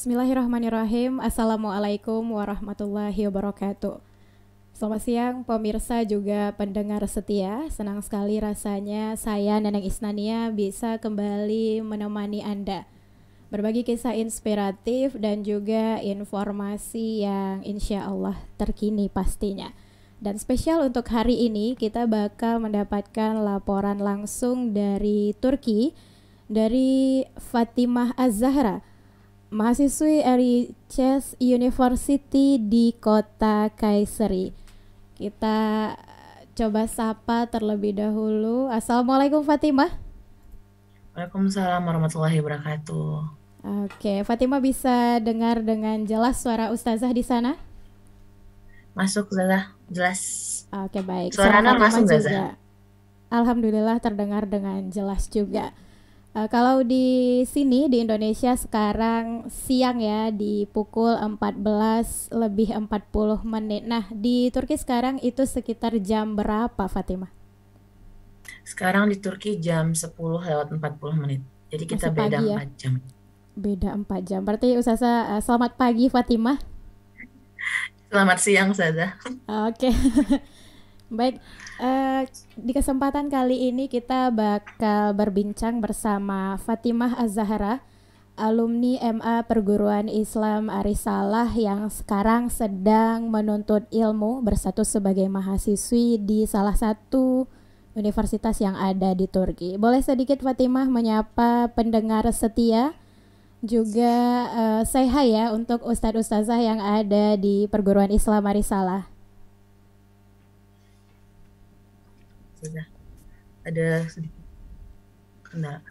Bismillahirrahmanirrahim. Assalamualaikum warahmatullahi wabarakatuh. Selamat siang pemirsa juga pendengar setia. Senang sekali rasanya saya Neneng Isnania bisa kembali menemani Anda, berbagi kisah inspiratif dan juga informasi yang insya Allah terkini pastinya. Dan spesial untuk hari ini kita bakal mendapatkan laporan langsung dari Turki, dari Fatimah Az-Zahra, mahasiswi Erciyes University di kota Kayseri. Kita coba sapa terlebih dahulu. Assalamualaikum Fatimah. Waalaikumsalam warahmatullahi wabarakatuh. Oke, Fatimah bisa dengar dengan jelas suara ustazah di sana? Masuk Zazah, jelas. Oke, baik. Suara Suara Ana Fatimah masuk juga Zazah. alhamdulillah terdengar dengan jelas juga. Kalau di sini di Indonesia sekarang siang ya, di pukul 14 lebih 40 menit. Nah, di Turki sekarang itu sekitar jam berapa, Fatimah? Sekarang di Turki jam 10 lewat 40 menit. Jadi kita Masih beda pagi ya? 4 jam. Beda 4 jam. Berarti Ustazah, selamat pagi Fatimah. Selamat siang Zazah. Oke. Baik, di kesempatan kali ini kita bakal berbincang bersama Fatimah Az-Zahra, alumni MA Perguruan Islam Arisalah yang sekarang sedang menuntut ilmu berstatus sebagai mahasiswi di salah satu universitas yang ada di Turki. Boleh sedikit Fatimah menyapa pendengar setia, juga say hi ya untuk ustadz ustazah yang ada di Perguruan Islam Arisalah. Zazah, ada sedikit kendala.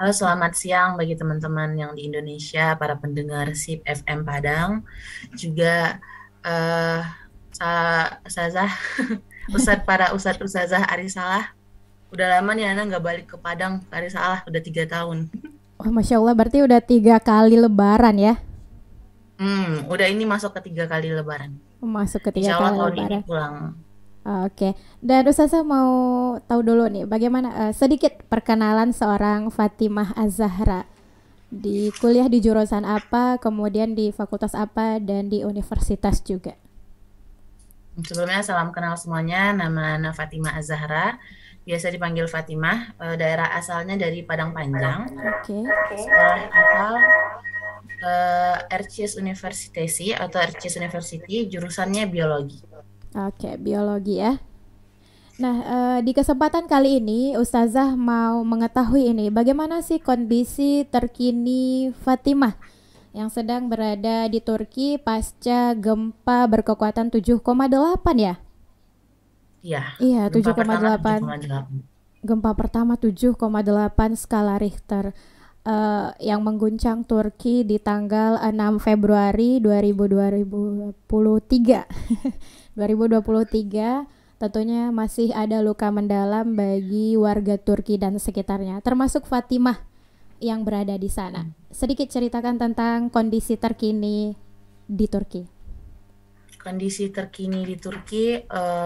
Halo, selamat siang bagi teman-teman yang di Indonesia, para pendengar SIP FM Padang. Juga eh Zazah, Ustazah Arisalah. Udah lama nih Ana nggak balik ke Padang, ke Arisalah, udah 3 tahun. Wah, Masya Allah, berarti udah 3 kali lebaran ya? Udah ini masuk ke 3 kali Lebaran. Masuk ke tiga Insya Allah kali tahun ini lebaran. pulang. Oke, dan Ustazah mau tahu dulu nih, bagaimana sedikit perkenalan seorang Fatimah Az-Zahra. Di kuliah di jurusan apa, kemudian di fakultas apa, dan di universitas juga. Sebelumnya salam kenal semuanya, nama Ana Fatimah Az-Zahra, biasa dipanggil Fatimah. Daerah asalnya dari Padang Panjang. Oke, Sekolah asal Erciyes University atau Erciyes University, jurusannya biologi. oke, biologi ya. Nah, di kesempatan kali ini Ustazah mau mengetahui ini, bagaimana sih kondisi terkini Fatimah yang sedang berada di Turki pasca gempa berkekuatan 7,8 ya? Iya, Iya, gempa tujuh koma pertama delapan. 7,8. Gempa pertama 7,8 skala Richter, yang mengguncang Turki di tanggal 6 Februari 2023. 2023 tentunya masih ada luka mendalam bagi warga Turki dan sekitarnya, termasuk Fatimah yang berada di sana. Sedikit ceritakan tentang kondisi terkini di Turki. Kondisi terkini di Turki,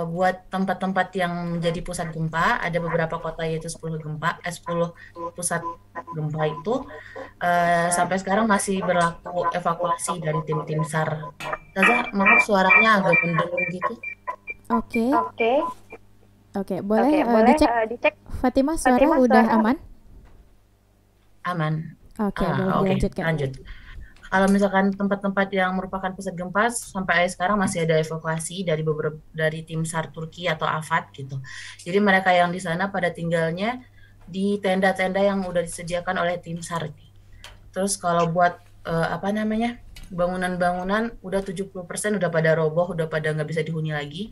buat tempat-tempat yang menjadi pusat gempa, ada beberapa kota yaitu 10 pusat gempa itu sampai sekarang masih berlaku evakuasi dari tim-tim SAR. Taza, maaf suaranya agak mendengung gitu. Oke, Oke, oke, boleh oke, boleh dicek dicek Fatimah suara Fatimah udah suara. aman? Aman. Oke, boleh Oke, dilanjutkan. lanjut. Kalau misalkan tempat-tempat yang merupakan pusat gempa sampai sekarang masih ada evakuasi dari beberapa dari tim SAR Turki atau AFAD gitu. Jadi mereka yang di sana pada tinggalnya di tenda-tenda yang udah disediakan oleh tim SAR. Terus kalau buat apa namanya? Bangunan-bangunan udah 70% udah pada roboh, udah pada nggak bisa dihuni lagi.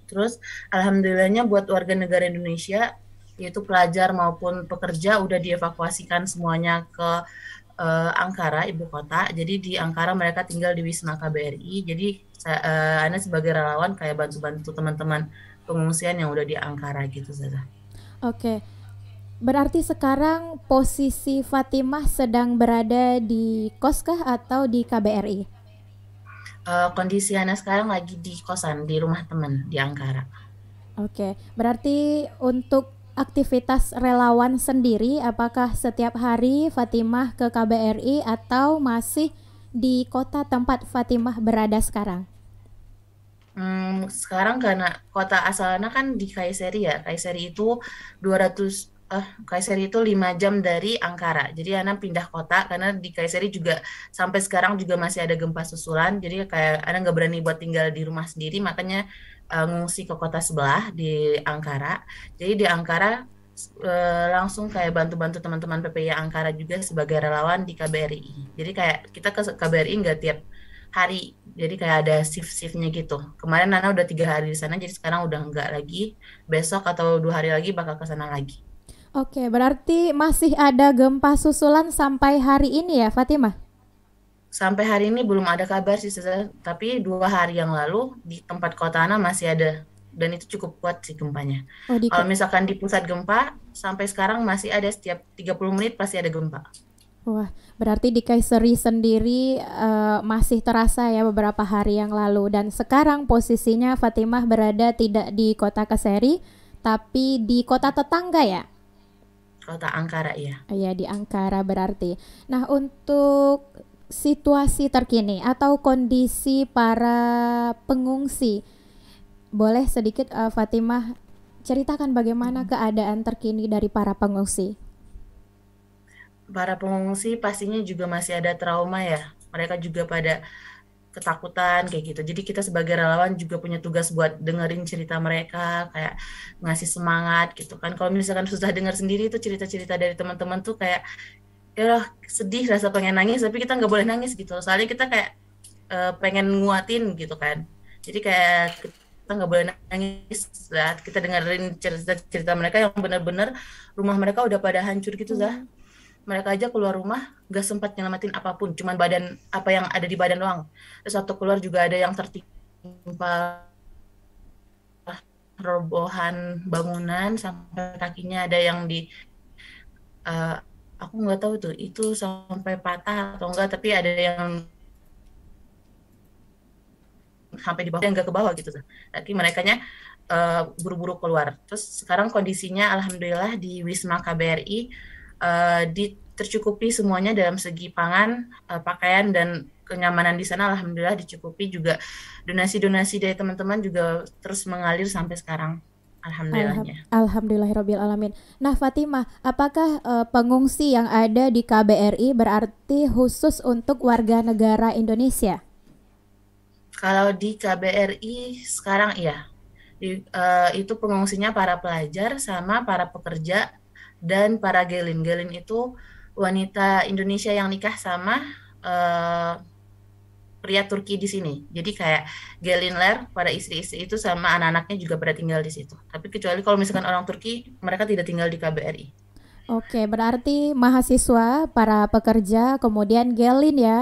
Terus alhamdulillahnya buat warga negara Indonesia yaitu pelajar maupun pekerja udah dievakuasikan semuanya ke Ankara, ibu kota. Jadi di Ankara mereka tinggal di Wisma KBRI. Jadi Ana sebagai relawan kayak bantu-bantu teman-teman pengungsian yang udah di Ankara gitu, Zaza. Oke, berarti sekarang posisi Fatimah sedang berada di kos kah atau di KBRI? Kondisi Ana sekarang lagi di kosan, di rumah teman di Ankara. Oke, berarti untuk aktivitas relawan sendiri, apakah setiap hari Fatimah ke KBRI atau masih di kota tempat Fatimah berada sekarang? Sekarang karena kota asalnya kan di Kayseri ya. Kayseri itu 5 jam dari Ankara. Jadi Ana pindah kota karena di Kayseri juga sampai sekarang juga masih ada gempa susulan. Jadi kayak Ana nggak berani buat tinggal di rumah sendiri, makanya ngungsi ke kota sebelah di Ankara. Jadi di Ankara langsung kayak bantu-bantu teman-teman PPI Ankara juga sebagai relawan di KBRI. Jadi kayak kita ke KBRI nggak tiap hari, jadi kayak ada shift-shiftnya gitu. Kemarin Nana udah 3 hari di sana, jadi sekarang udah nggak lagi. Besok atau 2 hari lagi bakal ke sana lagi. Oke, berarti masih ada gempa susulan sampai hari ini ya, Fatimah? Sampai hari ini belum ada kabar sih, tapi 2 hari yang lalu di tempat kota Ana masih ada. Dan itu cukup kuat sih gempanya. Oh, Kalau misalkan di pusat gempa, sampai sekarang masih ada setiap 30 menit pasti ada gempa. wah, berarti di Kayseri sendiri masih terasa ya beberapa hari yang lalu, dan sekarang posisinya Fatimah berada tidak di kota Kayseri tapi di kota tetangga ya? Kota Ankara ya. Ya, di Ankara berarti. Nah, untuk situasi terkini atau kondisi para pengungsi, boleh sedikit Fatimah ceritakan bagaimana keadaan terkini dari para pengungsi? Para pengungsi pastinya juga masih ada trauma ya. Mereka juga pada ketakutan kayak gitu. Jadi kita sebagai relawan juga punya tugas buat dengerin cerita mereka, kayak ngasih semangat gitu kan. Kalau misalkan susah dengar sendiri itu cerita-cerita dari teman-teman tuh kayak ya sedih, rasa pengen nangis, tapi kita nggak boleh nangis gitu. Soalnya kita kayak pengen nguatin gitu kan. Jadi kayak kita nggak boleh nangis saat kita dengerin cerita-cerita mereka yang benar-benar rumah mereka udah pada hancur gitu, Zah. Hmm. Mereka aja keluar rumah nggak sempat nyelamatin apapun, cuman badan apa yang ada di badan doang. Terus waktu keluar juga ada yang tertimpa robohan bangunan sampai kakinya, ada yang di uh, aku nggak tahu tuh itu sampai patah atau enggak, tapi ada yang sampai di bawah, yang nggak ke bawah gitu. Tapi mereka nya buru-buru keluar. Terus sekarang kondisinya alhamdulillah di Wisma KBRI tercukupi semuanya dalam segi pangan, pakaian dan kenyamanan di sana alhamdulillah dicukupi, juga donasi-donasi dari teman-teman juga terus mengalir sampai sekarang alhamdulillahnya. Alhamdulillahirabbil alamin. Nah, Fatimah, apakah pengungsi yang ada di KBRI berarti khusus untuk warga negara Indonesia? Kalau di KBRI sekarang iya, itu pengungsinya para pelajar sama para pekerja dan para gelin. Gelin itu wanita Indonesia yang nikah sama uh, pria Turki di sini. Jadi kayak gelinler pada istri-istri itu sama anak-anaknya juga pada tinggal di situ. Tapi kecuali kalau misalkan orang Turki, mereka tidak tinggal di KBRI. Oke, berarti mahasiswa, para pekerja, kemudian gelin ya,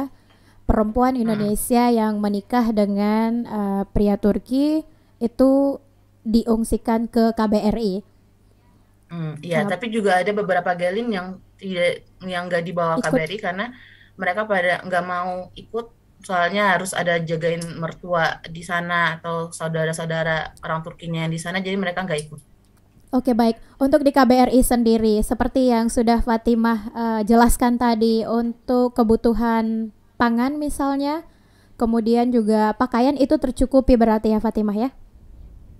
perempuan Hmm. Indonesia yang menikah dengan pria Turki itu diungsikan ke KBRI. Iya, tapi juga ada beberapa gelin yang tidak, yang nggak dibawa Ikut. KBRI karena mereka pada nggak mau ikut, soalnya harus ada jagain mertua di sana atau saudara-saudara orang Turkinya yang di sana, jadi mereka nggak ikut. Oke, baik. Untuk di KBRI sendiri, seperti yang sudah Fatimah jelaskan tadi, untuk kebutuhan pangan misalnya, kemudian juga pakaian itu tercukupi berarti ya Fatimah ya?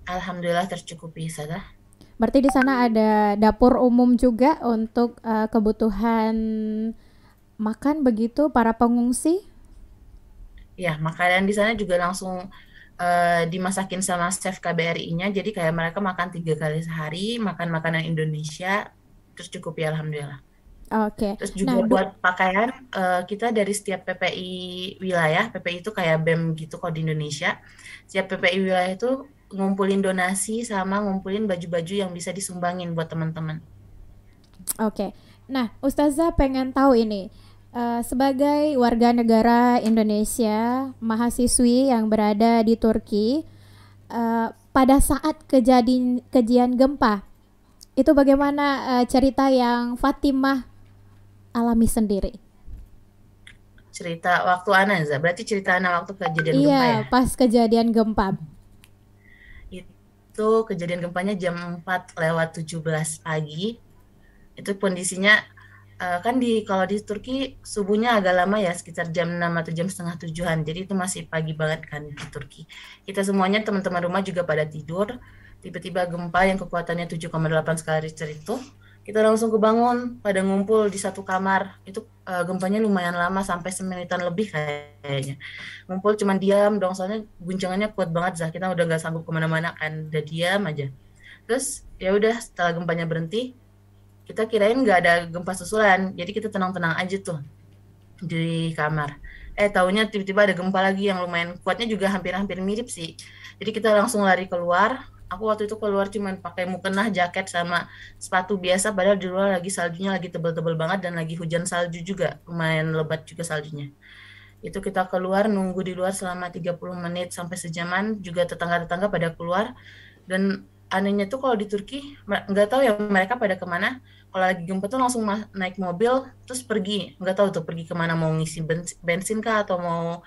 Alhamdulillah tercukupi, Sada. Berarti di sana ada dapur umum juga untuk kebutuhan makan begitu para pengungsi? Ya, makanan di sana juga langsung dimasakin sama chef KBRI-nya, jadi kayak mereka makan 3 kali sehari, makan makanan Indonesia, terus cukup ya alhamdulillah. Oke. Terus juga Nah, buat pakaian, kita dari setiap PPI wilayah, PPI itu kayak BEM gitu kalau di Indonesia, setiap PPI wilayah itu ngumpulin donasi sama ngumpulin baju-baju yang bisa disumbangin buat teman-teman. oke. Nah, Ustazah pengen tahu ini, sebagai warga negara Indonesia, mahasiswi yang berada di Turki, pada saat kejadian gempa, itu bagaimana cerita yang Fatimah alami sendiri? Cerita waktu berarti cerita Ana waktu kejadian gempa Iya, ya? pas kejadian gempa. itu kejadian gempanya jam 4:17 pagi. Itu kondisinya kan kalau di Turki subuhnya agak lama ya, sekitar jam 6 atau jam setengah tujuhan. Jadi itu masih pagi banget kan di Turki. Kita semuanya teman-teman rumah juga pada tidur. Tiba-tiba gempa yang kekuatannya 7,8 skala Richter itu, kita langsung kebangun, pada ngumpul di satu kamar. Itu gempanya lumayan lama, sampai semenitan lebih kayaknya. Ngumpul cuman diam dong, soalnya guncangannya kuat banget, Zah. Kita udah nggak sanggup kemana-mana kan, udah diam aja. Terus ya udah, setelah gempanya berhenti, kita kirain nggak ada gempa susulan, jadi kita tenang-tenang aja tuh di kamar. Taunya tiba-tiba ada gempa lagi yang lumayan kuatnya, juga hampir-hampir mirip sih. Jadi kita langsung lari keluar. Aku waktu itu keluar cuman pakai mukena, jaket sama sepatu biasa, padahal di luar lagi saljunya lagi tebel-tebel banget dan lagi hujan salju juga, lumayan lebat juga saljunya. Itu kita keluar, nunggu di luar selama 30 menit sampai sejaman, juga tetangga-tetangga pada keluar. Dan anehnya tuh kalau di Turki, nggak tahu ya mereka pada kemana, kalau lagi gempa tuh langsung naik mobil, terus pergi. Nggak tahu tuh pergi kemana, mau ngisi bensin kah, atau mau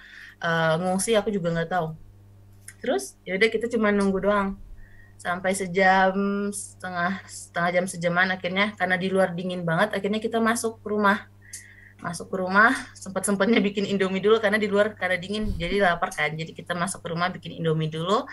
ngungsi, aku juga nggak tahu. Terus ya udah, kita cuma nunggu doang. Sampai sejam, setengah jam, sejaman, akhirnya karena di luar dingin banget, akhirnya kita masuk ke rumah. Sempat-sempatnya bikin Indomie dulu, karena di luar karena dingin jadi lapar kan, jadi kita masuk ke rumah bikin Indomie dulu.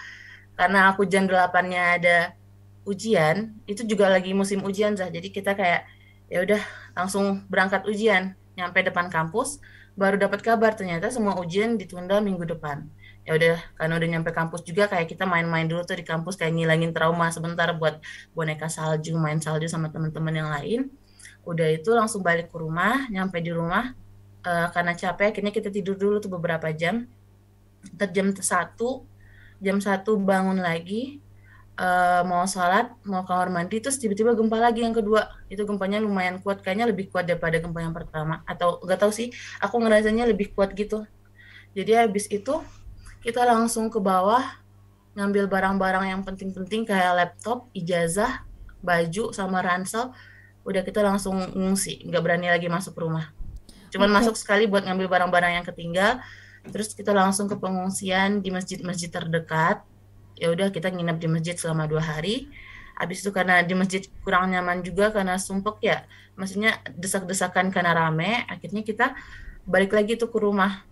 Karena aku jam 8-nya ada ujian, itu juga lagi musim ujian, Zah. Jadi kita kayak ya udah langsung berangkat ujian. Nyampe depan kampus baru dapat kabar ternyata semua ujian ditunda minggu depan. Ya udah, karena udah nyampe kampus juga, kayak kita main-main dulu tuh di kampus, kayak ngilangin trauma sebentar buat boneka salju, main salju sama teman-teman yang lain. Udah itu langsung balik ke rumah. Nyampe di rumah karena capek, akhirnya kita tidur dulu tuh beberapa jam. Ntar jam 1 bangun lagi, mau sholat, mau kamar mandi, terus tiba-tiba gempa lagi yang kedua. Itu gempanya lumayan kuat, kayaknya lebih kuat daripada gempa yang pertama, atau nggak tahu sih, aku ngerasanya lebih kuat gitu. Jadi habis itu kita langsung ke bawah, ngambil barang-barang yang penting-penting kayak laptop, ijazah, baju, sama ransel. Udah, kita langsung ngungsi, nggak berani lagi masuk rumah. Cuman masuk sekali buat ngambil barang-barang yang ketinggal. Terus kita langsung ke pengungsian di masjid-masjid terdekat. Ya udah, kita nginep di masjid selama 2 hari. Habis itu karena di masjid kurang nyaman juga karena sumpek ya, maksudnya desak-desakan karena rame, akhirnya kita balik lagi tuh ke rumah.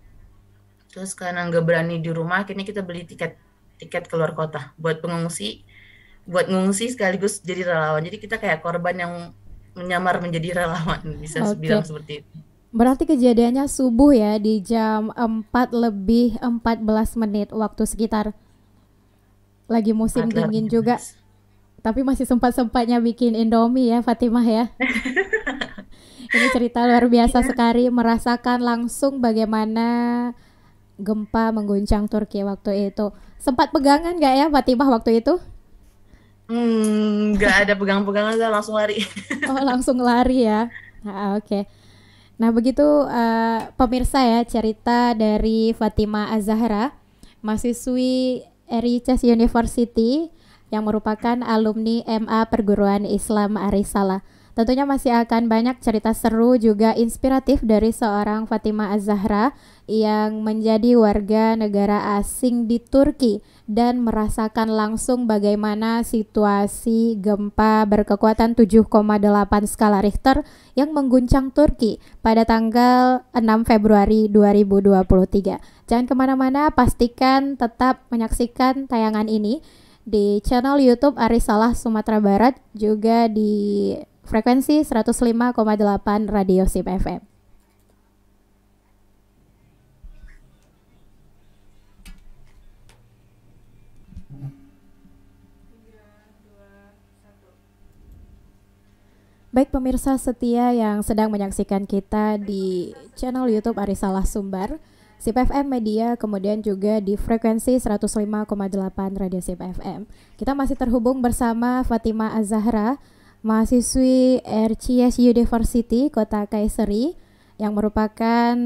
Terus karena nggak berani di rumah, akhirnya kita beli tiket keluar kota buat ngungsi sekaligus jadi relawan. Jadi kita kayak korban yang menyamar menjadi relawan, bisa bilang seperti itu. Berarti kejadiannya subuh ya, di jam 4:14 waktu sekitar. Lagi musim dingin juga. Tapi masih sempat-sempatnya bikin Indomie ya, Fatimah ya. Ini cerita luar biasa sekali, merasakan langsung bagaimana gempa mengguncang Turki waktu itu. Sempat pegangan gak ya Fatimah waktu itu? Nggak ada pegang-pegangan, langsung lari. Oh, langsung lari ya. Oke. Nah, begitu pemirsa ya, cerita dari Fatimah Az-Zahra, mahasiswi Riches University yang merupakan alumni MA Perguruan Islam Arisalah. Tentunya masih akan banyak cerita seru juga inspiratif dari seorang Fatimah Az-Zahra yang menjadi warga negara asing di Turki dan merasakan langsung bagaimana situasi gempa berkekuatan 7,8 skala Richter yang mengguncang Turki pada tanggal 6 Februari 2023. Jangan kemana-mana, pastikan tetap menyaksikan tayangan ini di channel YouTube Arisalah Sumatera Barat, juga di frekuensi 105,8 Radio SIP FM. Baik pemirsa setia yang sedang menyaksikan kita di channel YouTube Arisalah Sumbar, SIP FM Media, kemudian juga di frekuensi 105,8 Radio SIP FM. Kita masih terhubung bersama Fatimah Az-Zahra, mahasiswi RCS University Kota Kayseri, yang merupakan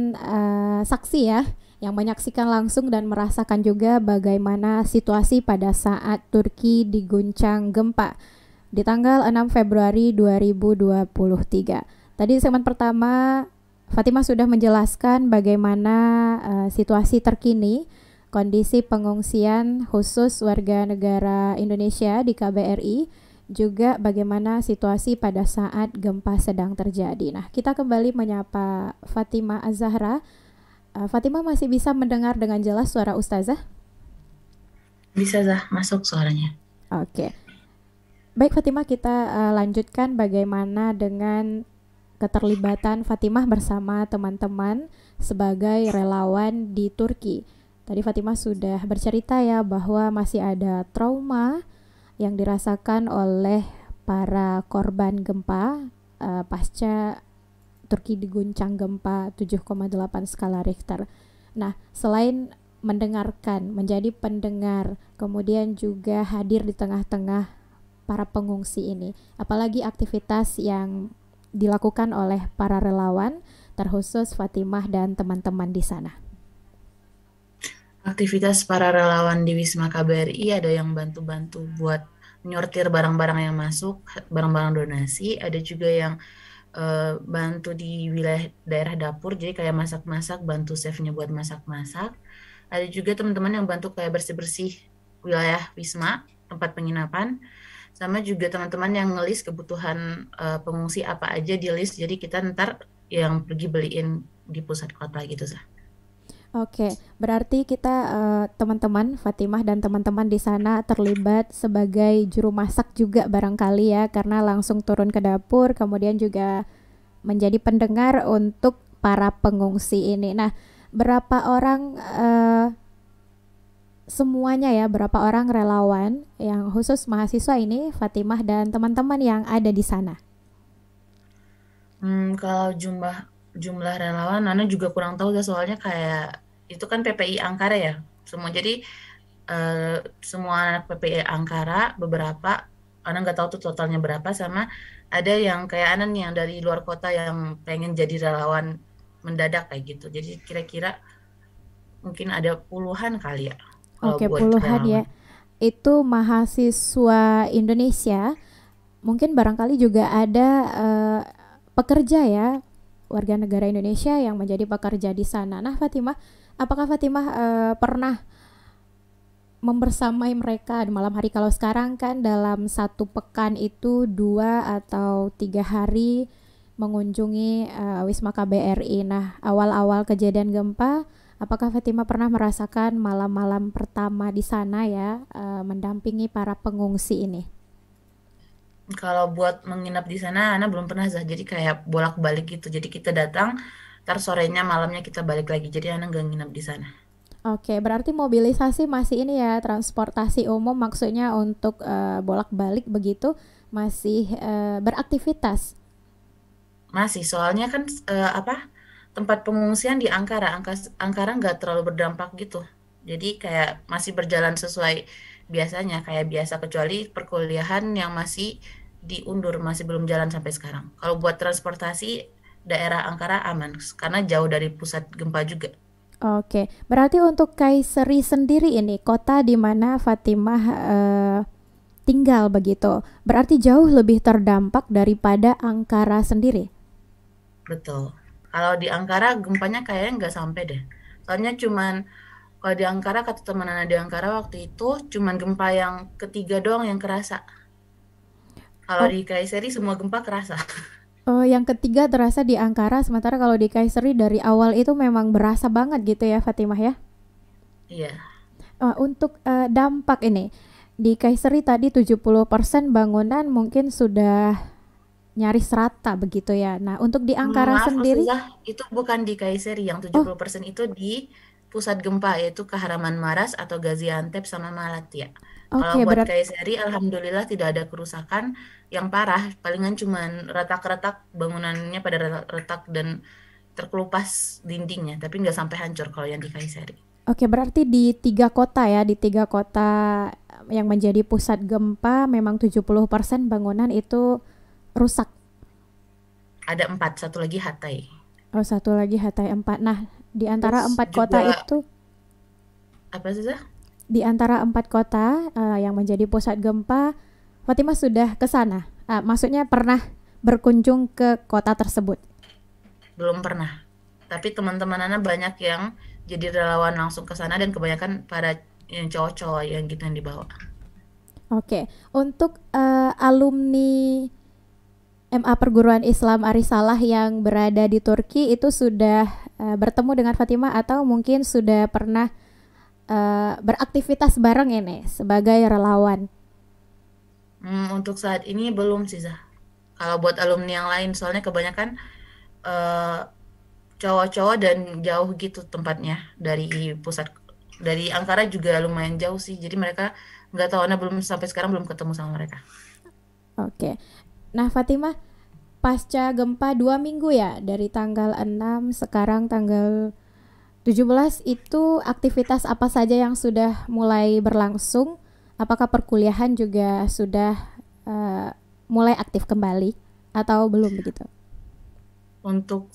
saksi ya, yang menyaksikan langsung dan merasakan juga bagaimana situasi pada saat Turki diguncang gempa di tanggal 6 Februari 2023. Tadi di segmen pertama Fatimah sudah menjelaskan bagaimana situasi terkini kondisi pengungsian khusus warga negara Indonesia di KBRI, juga bagaimana situasi pada saat gempa sedang terjadi. Nah, kita kembali menyapa Fatimah Az-Zahra. Fatimah masih bisa mendengar dengan jelas suara Ustazah? Bisa Zah, masuk suaranya. Oke. Baik Fatimah, kita lanjutkan bagaimana dengan keterlibatan Fatimah bersama teman-teman sebagai relawan di Turki. Tadi Fatimah sudah bercerita ya bahwa masih ada trauma yang dirasakan oleh para korban gempa pasca Turki diguncang gempa 7,8 skala Richter. Nah, selain mendengarkan, menjadi pendengar, kemudian juga hadir di tengah-tengah para pengungsi ini, apalagi aktivitas yang dilakukan oleh para relawan, terkhusus Fatimah dan teman-teman di sana. Aktivitas para relawan di Wisma KBRI ada yang bantu-bantu buat nyortir barang-barang yang masuk, barang-barang donasi, ada juga yang bantu di wilayah daerah dapur, jadi kayak masak-masak, bantu chefnya buat masak-masak. Ada juga teman-teman yang bantu kayak bersih-bersih wilayah Wisma, tempat penginapan. Sama juga teman-teman yang ngelis kebutuhan pengungsi apa aja di list, jadi kita ntar yang pergi beliin di pusat kota gitu Zah. Oke, berarti kita teman-teman Fatimah dan teman-teman di sana terlibat sebagai juru masak juga barangkali ya, karena langsung turun ke dapur, kemudian juga menjadi pendengar untuk para pengungsi ini. Nah, berapa orang semuanya ya, berapa orang relawan yang khusus mahasiswa ini, Fatimah dan teman-teman yang ada di sana? Kalau jumlah relawan, Nana juga kurang tahu ya, soalnya kayak itu kan PPI Ankara ya, semua. Jadi semua anak PPI Ankara beberapa, Ana nggak tahu tuh totalnya berapa, sama ada yang kayak Ana nih yang dari luar kota yang pengen jadi relawan mendadak kayak gitu. Jadi kira-kira mungkin ada puluhan kali ya kalau Oke, buat puluhan ya. relawan. Itu mahasiswa Indonesia. Mungkin barangkali juga ada pekerja ya, warga negara Indonesia yang menjadi pekerja di sana. Nah, Fatimah, apakah Fatimah pernah membersamai mereka di malam hari? Kalau sekarang kan dalam satu pekan itu 2 atau 3 hari mengunjungi Wisma KBRI. Nah, awal-awal kejadian gempa, apakah Fatimah pernah merasakan malam-malam pertama di sana ya, mendampingi para pengungsi ini? Kalau buat menginap di sana, Ana belum pernah Zah. Jadi kayak bolak-balik gitu. Jadi kita datang, ntar sorenya malamnya kita balik lagi. Jadi Ana nggak nginap di sana. Oke, berarti mobilisasi masih ini ya, transportasi umum maksudnya untuk bolak-balik begitu masih beraktivitas. Masih, soalnya kan apa tempat pengungsian di Ankara, Ankara nggak terlalu berdampak gitu. Jadi kayak masih berjalan sesuai biasanya, kayak biasa, kecuali perkuliahan yang masih diundur, masih belum jalan sampai sekarang. Kalau buat transportasi, daerah Ankara aman, karena jauh dari pusat gempa juga. Oke, berarti untuk Kayseri sendiri ini kota di mana Fatimah tinggal begitu, berarti jauh lebih terdampak daripada Ankara sendiri. Betul. Kalau di Ankara gempanya kayaknya nggak sampai deh. Soalnya cuman kalau di Ankara, kata teman anak di Ankara waktu itu, cuman gempa yang ketiga doang yang kerasa. Kalau Oh, di Kayseri semua gempa kerasa. oh, yang ketiga terasa di Ankara, sementara kalau di Kayseri dari awal itu memang berasa banget gitu ya Fatimah ya. Iya, Untuk dampak ini di Kayseri tadi 70% bangunan mungkin sudah nyaris rata begitu ya. Nah, untuk di Ankara maaf sendiri, Ustazah, itu bukan di Kayseri, yang oh, 70% itu di pusat gempa, yaitu Kahramanmaras atau Gaziantep sama Malatya. Kalau oke, buat berarti Kayseri, alhamdulillah tidak ada kerusakan yang parah, palingan cuman retak-retak, bangunannya pada retak dan terkelupas dindingnya, tapi nggak sampai hancur kalau yang di Kayseri. oke, berarti di 3 kota ya, di 3 kota yang menjadi pusat gempa memang 70% bangunan itu rusak. Ada 4, satu lagi Hatay. Oh, satu lagi Hatay 4. Nah, di antara Terus 4 kota juga itu, apa sih Zah? di antara 4 kota yang menjadi pusat gempa, Fatimah sudah ke sana. Maksudnya pernah berkunjung ke kota tersebut. Belum pernah. Tapi teman-teman Ana banyak yang jadi relawan langsung ke sana dan kebanyakan pada yang cowok-cowok yang gitu yang dibawa. Oke, untuk alumni MA Perguruan Islam Arisalah yang berada di Turki itu sudah bertemu dengan Fatimah atau mungkin sudah pernah beraktivitas bareng ini sebagai relawan. Untuk saat ini belum sih, Zah. Kalau buat alumni yang lain, soalnya kebanyakan eh, cowok-cowok dan jauh gitu tempatnya dari pusat. Dari Ankara juga lumayan jauh sih, jadi mereka nggak tahu, Ana belum sampai sekarang belum ketemu sama mereka. Oke. Nah, Fatimah, pasca gempa 2 minggu ya dari tanggal 6 sekarang tanggal 17 itu aktivitas apa saja yang sudah mulai berlangsung? Apakah perkuliahan juga sudah eh, mulai aktif kembali atau belum begitu? Untuk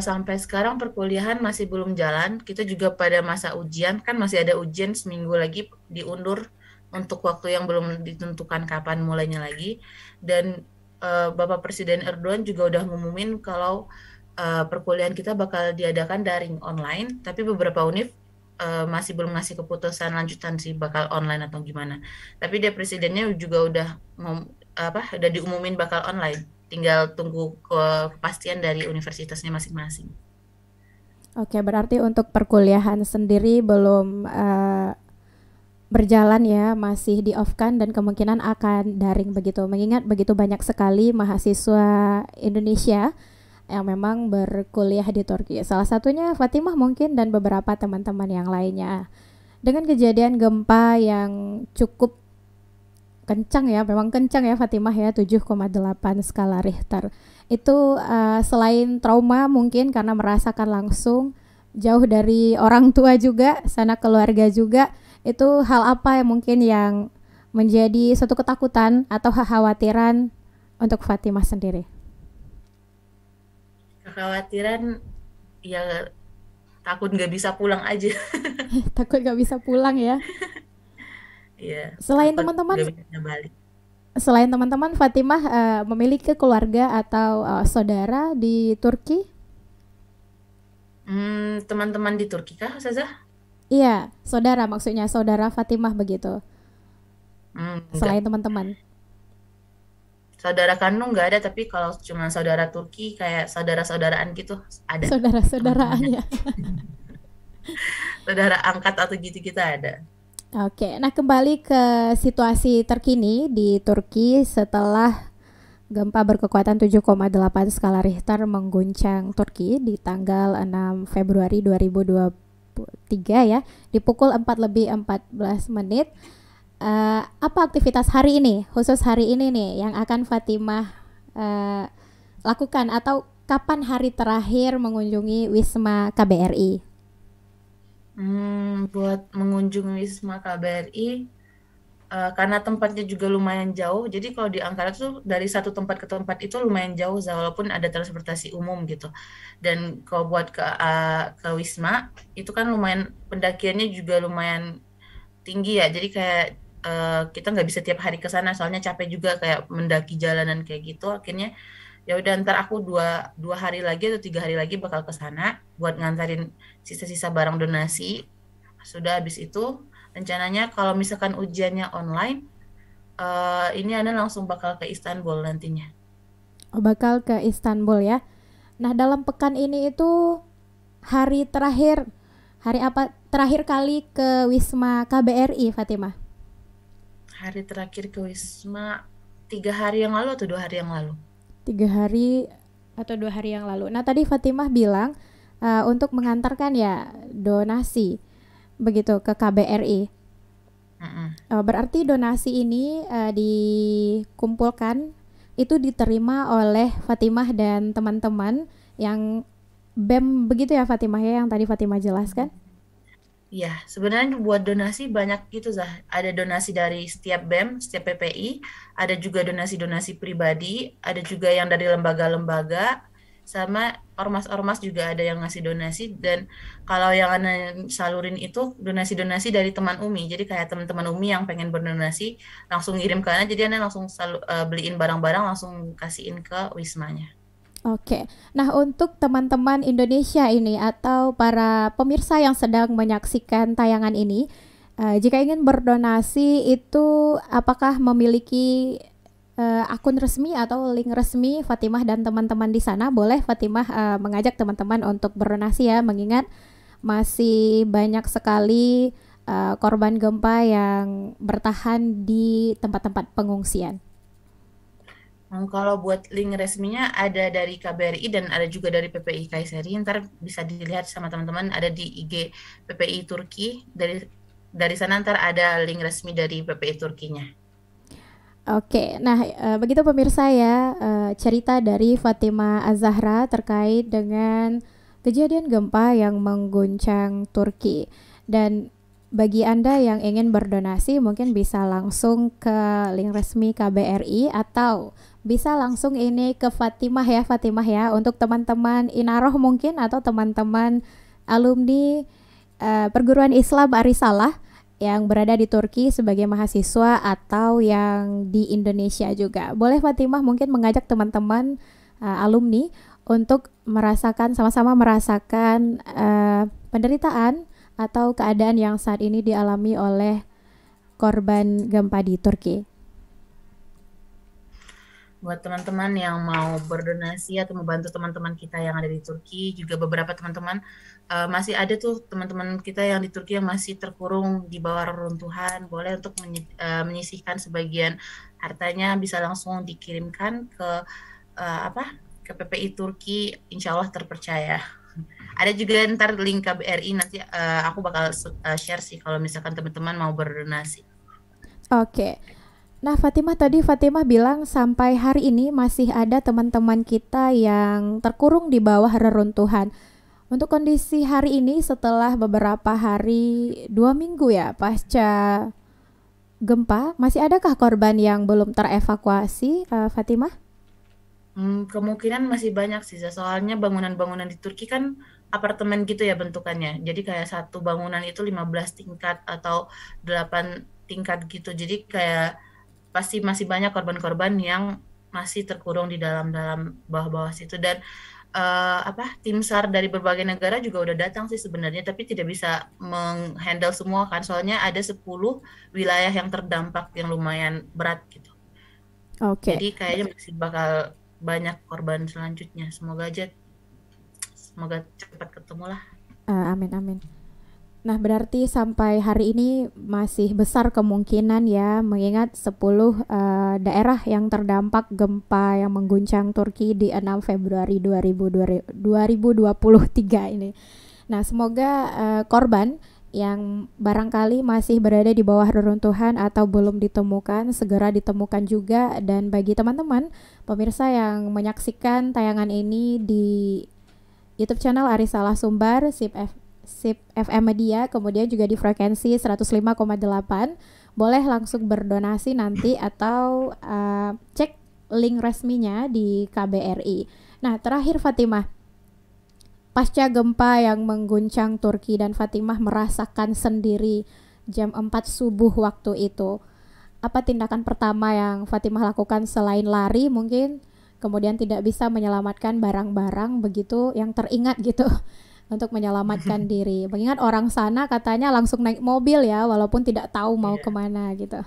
sampai sekarang perkuliahan masih belum jalan. Kita juga pada masa ujian, kan masih ada ujian seminggu lagi diundur untuk waktu yang belum ditentukan kapan mulainya lagi. Dan Bapak Presiden Erdogan juga udah ngumumin kalau perkuliahan kita bakal diadakan daring online, tapi beberapa univ masih belum ngasih keputusan lanjutan sih bakal online atau gimana. Tapi dia presidennya juga udah udah diumumin bakal online. Tinggal tunggu kepastian dari universitasnya masing-masing. Oke, berarti untuk perkuliahan sendiri belum berjalan ya, masih di off kan dan kemungkinan akan daring begitu. Mengingat begitu banyak sekali mahasiswa Indonesia yang memang berkuliah di Turki. Salah satunya Fatimah mungkin dan beberapa teman-teman yang lainnya. Dengan kejadian gempa yang cukup kencang ya, memang kencang ya Fatimah ya, 7,8 skala Richter. Itu selain trauma mungkin karena merasakan langsung jauh dari orang tua juga, sanak keluarga juga, itu hal apa yang mungkin yang menjadi suatu ketakutan atau kekhawatiran untuk Fatimah sendiri? Kekhawatiran ya takut nggak bisa pulang aja. Takut gak bisa pulang ya. Iya, Selain takut teman-teman, nggak bisa balik. selain teman-teman, Fatimah memiliki keluarga atau saudara di Turki? Teman-teman di Turki kah, Ustazah? Iya, saudara maksudnya saudara Fatimah begitu. Enggak. Selain teman-teman, Saudara kandung nggak ada, tapi kalau cuma saudara Turki kayak saudara-saudaraan gitu ada teman-temannya. saudara-saudaraannya. Saudara angkat atau gitu kita ada. Oke, nah kembali ke situasi terkini di Turki setelah gempa berkekuatan 7,8 skala Richter mengguncang Turki di tanggal 6 Februari 2023 ya, di pukul 4 lebih 14 menit. Apa aktivitas hari ini, khusus hari ini nih, yang akan Fatimah uh, lakukan atau kapan hari terakhir mengunjungi Wisma KBRI? Buat mengunjungi Wisma KBRI, karena tempatnya juga lumayan jauh, jadi kalau di Ankara tuh dari satu tempat ke tempat itu lumayan jauh, walaupun ada transportasi umum gitu. Dan kalau buat ke Wisma, itu kan lumayan pendakiannya juga lumayan tinggi ya, jadi kayak kita nggak bisa tiap hari ke sana, soalnya capek juga kayak mendaki jalanan kayak gitu. Akhirnya ya udah ntar aku dua hari lagi atau 3 hari lagi bakal ke sana buat ngantarin sisa-sisa barang donasi. Sudah habis itu rencananya kalau misalkan ujiannya online, ini Anda langsung bakal ke Istanbul nantinya. Oh, bakal ke Istanbul ya. Nah, dalam pekan ini itu hari terakhir, hari apa terakhir kali ke Wisma KBRI, Fatimah? Hari terakhir ke Wisma 3 hari yang lalu atau 2 hari yang lalu. 3 hari atau 2 hari yang lalu. Nah, tadi Fatimah bilang untuk mengantarkan ya donasi begitu ke KBRI. Mm-mm. Berarti donasi ini dikumpulkan itu diterima oleh Fatimah dan teman-teman yang BEM begitu ya Fatimah ya, yang tadi Fatimah jelaskan. Iya, sebenarnya buat donasi banyak gitu, Zah. Ada donasi dari setiap BEM, setiap PPI, ada juga donasi-donasi pribadi, ada juga yang dari lembaga-lembaga, sama ormas-ormas juga ada yang ngasih donasi. Dan kalau yang Ana salurin itu donasi-donasi dari teman Umi. Jadi kayak teman-teman Umi yang pengen berdonasi langsung ngirim ke Ana, jadi Ana langsung beliin barang-barang langsung kasihin ke Wismanya. Oke. Nah, untuk teman-teman Indonesia ini atau para pemirsa yang sedang menyaksikan tayangan ini, jika ingin berdonasi itu apakah memiliki akun resmi atau link resmi Fatimah dan teman-teman di sana? Boleh Fatimah mengajak teman-teman untuk berdonasi ya, mengingat masih banyak sekali korban gempa yang bertahan di tempat-tempat pengungsian. Kalau buat link resminya ada dari KBRI dan ada juga dari PPI Kayseri. Ntar bisa dilihat sama teman-teman ada di IG PPI Turki. Dari sana ntar ada link resmi dari PPI Turkinya. Oke, nah begitu pemirsa ya cerita dari Fatimah Az-Zahra terkait dengan kejadian gempa yang mengguncang Turki. Dan bagi Anda yang ingin berdonasi mungkin bisa langsung ke link resmi KBRI atau bisa langsung ini ke Fatimah ya untuk teman-teman Inaroh mungkin atau teman-teman alumni perguruan Islam Arisalah yang berada di Turki sebagai mahasiswa atau yang di Indonesia juga. Boleh Fatimah mungkin mengajak teman-teman alumni untuk merasakan sama-sama merasakan penderitaan atau keadaan yang saat ini dialami oleh korban gempa di Turki. Buat teman-teman yang mau berdonasi atau membantu teman-teman kita yang ada di Turki, juga beberapa teman-teman masih ada tuh teman-teman kita yang di Turki yang masih terkurung di bawah reruntuhan, boleh untuk menyisihkan sebagian hartanya bisa langsung dikirimkan ke ke PPI Turki, insya Allah terpercaya. Ada juga ntar link KBRI nanti aku bakal share sih kalau misalkan teman-teman mau berdonasi. Oke. Nah, Fatimah bilang sampai hari ini masih ada teman-teman kita yang terkurung di bawah reruntuhan. Untuk kondisi hari ini setelah beberapa hari, 2 minggu ya pasca gempa, masih adakah korban yang belum terevakuasi, Fatimah? Kemungkinan masih banyak sih, soalnya bangunan-bangunan di Turki kan apartemen gitu ya bentukannya. Jadi kayak satu bangunan itu 15 tingkat atau 8 tingkat gitu. Jadi kayak pasti masih banyak korban-korban yang masih terkurung di dalam bawah-bawah situ dan tim SAR dari berbagai negara juga udah datang sih sebenarnya tapi tidak bisa menghandle semua kan soalnya ada 10 wilayah yang terdampak yang lumayan berat gitu. Oke. Jadi kayaknya masih bakal banyak korban selanjutnya. Semoga cepat ketemu lah. Amin amin. Nah, berarti sampai hari ini masih besar kemungkinan ya mengingat 10 daerah yang terdampak gempa yang mengguncang Turki di 6 Februari 2023 ini. Nah, semoga korban yang barangkali masih berada di bawah reruntuhan atau belum ditemukan segera ditemukan juga, dan bagi teman-teman pemirsa yang menyaksikan tayangan ini di YouTube channel Arisalah Sumbar SIP FM Media, kemudian juga di frekuensi 105,8. Boleh langsung berdonasi nanti atau cek link resminya di KBRI. Nah, terakhir Fatimah, pasca gempa yang mengguncang Turki dan Fatimah merasakan sendiri jam 4 subuh waktu itu, apa tindakan pertama yang Fatimah lakukan selain lari mungkin, kemudian tidak bisa menyelamatkan barang-barang begitu yang teringat gitu untuk menyelamatkan diri. Mengingat orang sana katanya langsung naik mobil ya, walaupun tidak tahu mau kemana gitu.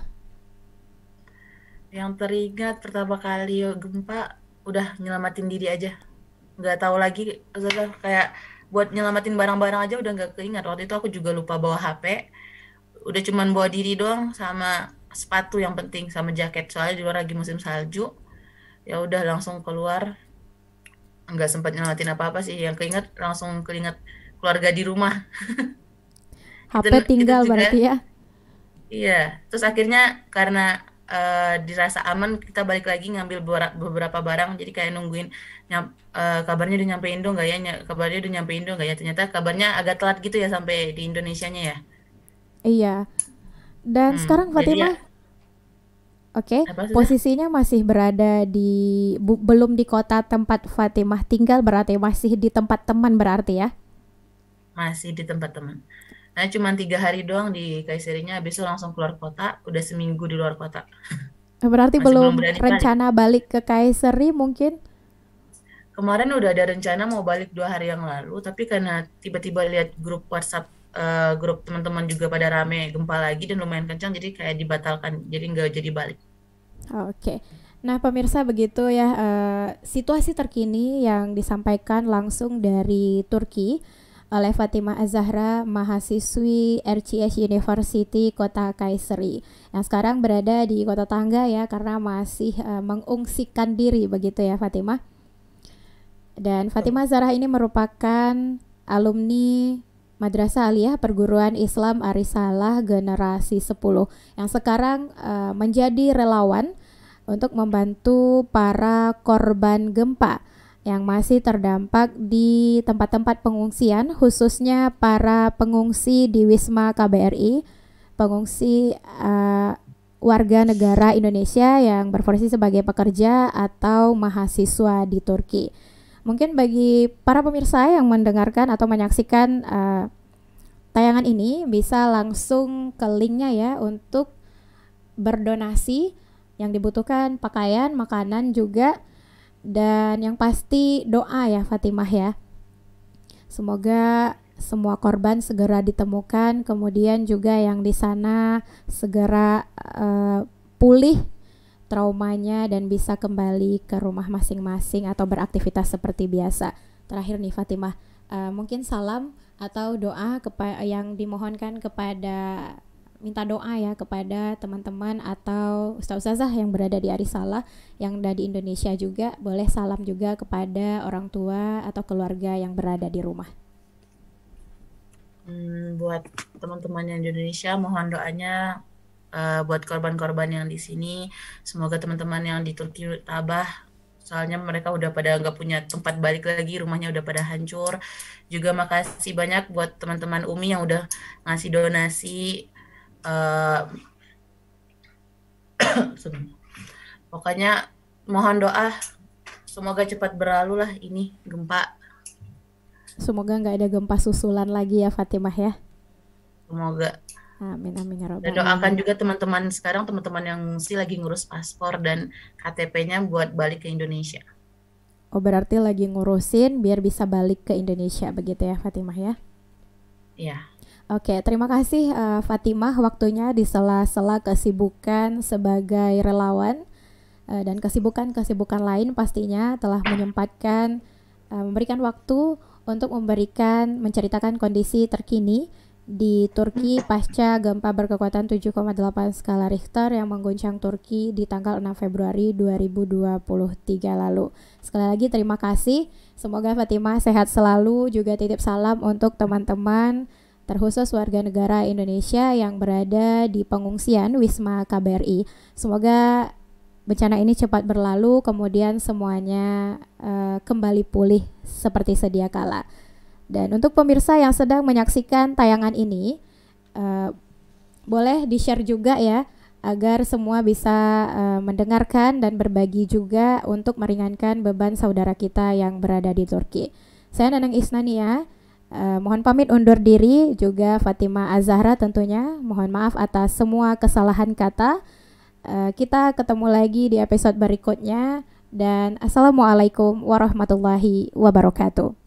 Yang teringat pertama kali gempa udah nyelamatin diri aja. Nggak tahu lagi, kayak buat nyelamatin barang-barang aja udah nggak keingat. Waktu itu aku juga lupa bawa HP. Udah cuman bawa diri doang sama sepatu yang penting sama jaket. Soalnya di luar lagi musim salju. Ya udah langsung keluar. Nggak sempat nyelamatin apa-apa sih. Yang keinget keluarga di rumah. HP itu tinggal juga, berarti ya? iya. Terus akhirnya karena dirasa aman kita balik lagi ngambil beberapa barang jadi kayak nungguin kabarnya udah nyampe Indo nggak ya kabarnya udah nyampe Indo nggak ya, ternyata kabarnya agak telat gitu ya sampai di Indonesianya ya. Iya. Dan sekarang Jadi ya Fatimah, oke, apa sudah posisinya masih berada di belum di kota tempat Fatimah tinggal, berarti masih di tempat teman berarti ya? masih di tempat teman. Nah cuma 3 hari doang di Kayserinya, besok langsung keluar kota, udah seminggu di luar kota. Berarti Masih belum belum berani balik. rencana balik ke Kayseri mungkin? kemarin udah ada rencana mau balik 2 hari yang lalu, tapi karena tiba-tiba lihat grup WhatsApp, grup teman-teman juga pada rame gempa lagi dan lumayan kencang, jadi kayak dibatalkan, jadi nggak jadi balik. Oke. Nah, pemirsa begitu ya situasi terkini yang disampaikan langsung dari Turki oleh Fatimah Az-Zahra, mahasiswi RCS University Kota Kayseri yang sekarang berada di kota tangga ya karena masih mengungsikan diri begitu ya Fatimah. Dan Fatimah Zahra ini merupakan alumni Madrasah Aliyah Perguruan Islam Arisalah generasi 10 yang sekarang menjadi relawan untuk membantu para korban gempa yang masih terdampak di tempat-tempat pengungsian, khususnya para pengungsi di Wisma KBRI, pengungsi warga negara Indonesia yang berprofesi sebagai pekerja atau mahasiswa di Turki. Mungkin bagi para pemirsa yang mendengarkan atau menyaksikan tayangan ini bisa langsung ke linknya ya untuk berdonasi yang dibutuhkan pakaian, makanan juga, dan yang pasti doa ya Fatimah ya. Semoga semua korban segera ditemukan, kemudian juga yang di sana segera pulih traumanya dan bisa kembali ke rumah masing-masing atau beraktivitas seperti biasa. Terakhir nih Fatimah, mungkin salam atau doa yang dimohonkan kepada minta doa ya kepada teman-teman atau ustaz-ustazah yang berada di Arisalah yang ada di Indonesia juga, boleh salam juga kepada orang tua atau keluarga yang berada di rumah. Buat teman-teman yang di Indonesia, mohon doanya buat korban-korban yang di sini. Semoga teman-teman yang di Turki tabah, soalnya mereka udah pada nggak punya tempat balik lagi, rumahnya udah pada hancur. Juga makasih banyak buat teman-teman Umi yang udah ngasih donasi. Pokoknya mohon doa semoga cepat berlalu lah ini gempa. Semoga nggak ada gempa susulan lagi ya Fatimah ya. Semoga. Amin amin ya Dan robbal doakan alamin. juga teman-teman sekarang, teman-teman yang mesti lagi ngurus paspor dan KTP-nya buat balik ke Indonesia. Oh berarti lagi ngurusin biar bisa balik ke Indonesia begitu ya Fatimah ya. Iya. Oke, terima kasih Fatimah waktunya di sela-sela kesibukan sebagai relawan dan kesibukan-kesibukan lain pastinya telah menyempatkan memberikan waktu untuk menceritakan kondisi terkini di Turki pasca gempa berkekuatan 7,8 skala Richter yang mengguncang Turki di tanggal 6 Februari 2023 lalu. Sekali lagi terima kasih. Semoga Fatimah sehat selalu, juga titip salam untuk teman-teman terkhusus warga negara Indonesia yang berada di pengungsian Wisma KBRI. Semoga bencana ini cepat berlalu, kemudian semuanya kembali pulih seperti sedia kala. Dan untuk pemirsa yang sedang menyaksikan tayangan ini, boleh di-share juga ya, agar semua bisa mendengarkan dan berbagi juga untuk meringankan beban saudara kita yang berada di Turki. Saya Neneng Isnania. Mohon pamit undur diri, juga Fatimah Az-Zahra tentunya. Mohon maaf atas semua kesalahan kata. Kita ketemu lagi di episode berikutnya. Dan Assalamualaikum warahmatullahi wabarakatuh.